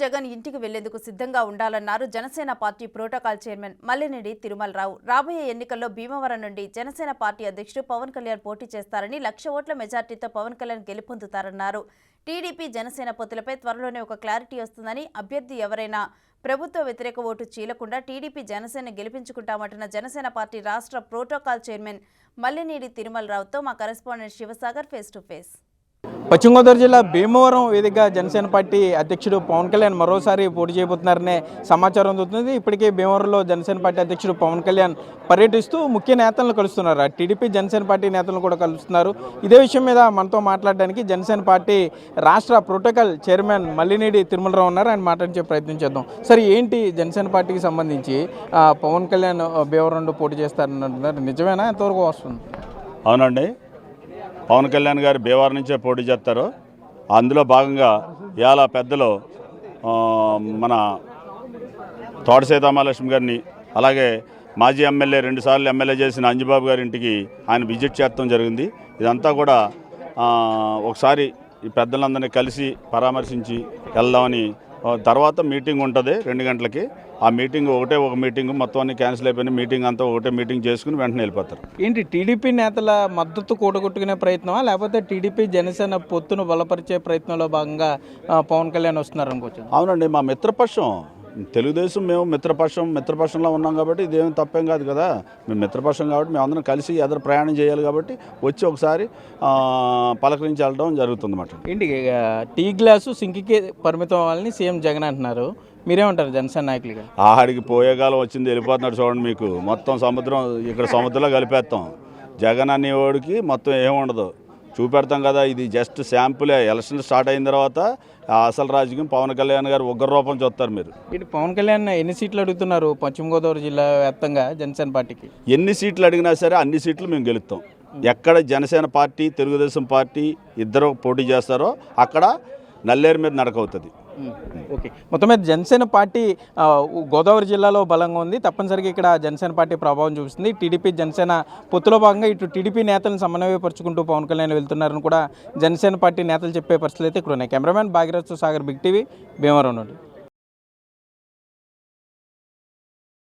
జగన్ ఇంటికి వెళ్లేందుకు సిద్ధంగా ఉండాలన్నారు Janasena party protocol chairman Mallineni Tirumalarao. రాబోయే ఎన్నికల్లో భీమవరం నుండి జనసేన పార్టీ అధ్యక్షుడు పవన్ కళ్యాణ్ పోటీ చేస్తారని, 1,00,000 ఓట్ల మెజార్టీతో పవన్ కళ్యాణ్ గెలుపొందుతారన్నారు. టీడీపీ జనసేన పొత్తులపై త్వరలోనే ఒక క్లారిటీ వస్తుందని, అభ్యర్థి ఎవరైనా ప్రభుత్వ వ్యతిరేక ఓటు చీలకుండా టీడీపీ జనసేన గెలిపించుకుంటామంటున్న జనసేన పార్టీ రాష్ట్ర ప్రోటోకాల్ చైర్మన్ మల్లినేని తిరుమలరావుతో మా correspondent Sivasagar face to face. పశ్చిమ గోదావరి జిల్లా భీమవరం వేదికగా జనసేన పార్టీ అధ్యక్షుడు పవన్ కళ్యాణ్ మరోసారి పోటీ చేయబోతున్నారనే సమాచారం అందుతుంది. ఇప్పటికే భీమవరంలో జనసేన పార్టీ అధ్యక్షుడు పవన్ కళ్యాణ్ పర్యటిస్తూ ముఖ్య నేతలను కలుస్తున్నారు. టీడీపీ జనసేన పార్టీ నేతలను కూడా కలుస్తున్నారు. ఇదే విషయం మీద మనతో మాట్లాడడానికి జనసేన పార్టీ రాష్ట్ర ప్రోటోకాల్ చైర్మన్ మల్లినేని తిరుమలరావు ఉన్నారు. ఆయన మాట్లాడించే ప్రయత్నం చేద్దాం. సరే, ఏంటి జనసేన పార్టీకి సంబంధించి పవన్ కళ్యాణ్ భీమవరంలో పోటీ చేస్తారని అంటున్నారు, నిజమేనా? ఎంతవరకు వస్తుంది? అవునండి, పవన్ కళ్యాణ్ గారు భీమవరం నుంచే పోటీ చేస్తారు. అందులో భాగంగా ఇవాళ పెద్దలు మన తోట సీతామహాలక్ష్మి గారిని, అలాగే మాజీ ఎమ్మెల్యే 2 సార్లు ఎమ్మెల్యే చేసిన అంజుబాబు గారి ఇంటికి ఆయన విజిట్ చేయడం జరిగింది. ఇదంతా కూడా ఒకసారి ఈ పెద్దలందరినీ కలిసి పరామర్శించి వెళ్దామని. తర్వాత మీటింగ్ ఉంటుంది 2 గంటలకి. ఆ మీటింగ్ ఒక మీటింగ్ మొత్తం అన్ని క్యాన్సిల్ అయిపోయిన మీటింగ్ అంతా ఒకటే మీటింగ్ చేసుకుని వెంటనే వెళ్ళిపోతారు. ఏంటి టీడీపీ నేతల మద్దతు కూడగొట్టుకునే ప్రయత్నమా, లేకపోతే టీడీపీ జనసేన పొత్తును బలపరిచే ప్రయత్నంలో భాగంగా పవన్ కళ్యాణ్ వస్తున్నారు అనుకోవచ్చు? అవునండి, మా మిత్రపక్షం తెలుగుదేశం, మేము మిత్రపక్షంలో ఉన్నాం కాబట్టి ఇదేం తప్పేం కాదు కదా. మేము మిత్రపక్షం కాబట్టి మేము అందరం కలిసి ఎదురు ప్రయాణం చేయాలి కాబట్టి వచ్చి ఒకసారి పలకరించి వెళ్ళడం జరుగుతుంది అన్నమాట. ఏంటి టీ గ్లాసు సింక్కి పరిమితం అవ్వాలని సీఎం జగన్ అంటున్నారు, మీరేమంటారు జనసేన నాయకులుగా? ఆడికి పోయేకాలం వచ్చింది, వెళ్ళిపోతున్నాడు చూడండి. మీకు మొత్తం సముద్రం ఇక్కడ సముద్రంలో కలిపేస్తాం. జగన్ అనేవాడికి మొత్తం ఏముండదు, చూపెడతాం కదా. ఇది జస్ట్ శాంపులే. ఎలక్షన్ స్టార్ట్ అయిన తర్వాత అసలు రాజకీయం పవన్ కళ్యాణ్ గారు ఉగ్ర రూపం చూస్తారు. మీరు ఇటు పవన్ కళ్యాణ్ ఎన్ని సీట్లు అడుగుతున్నారు పశ్చిమ గోదావరి జిల్లా వ్యాప్తంగా జనసేన పార్టీకి? ఎన్ని సీట్లు అడిగినా సరే అన్ని సీట్లు మేము గెలుస్తాం. ఎక్కడ జనసేన పార్టీ తెలుగుదేశం పార్టీ ఇద్దరు పోటీ చేస్తారో అక్కడ నల్లేరు మీద నడకవుతుంది. ఓకే, మొత్తం మీద జనసేన పార్టీ గోదావరి జిల్లాలో బలంగా ఉంది. తప్పనిసరిగా ఇక్కడ జనసేన పార్టీ ప్రభావం చూపిస్తుంది. టీడీపీ జనసేన పొత్తులో భాగంగా ఇటు టీడీపీ నేతలను సమన్వయపరుచుకుంటూ పవన్ కళ్యాణ్ వెళ్తున్నారని కూడా జనసేన పార్టీ నేతలు చెప్పే పరిస్థితులు అయితే ఇక్కడ ఉన్నాయి. Cameraman Bhagirath Sagar, Big TV, Bhimavaram నుండి.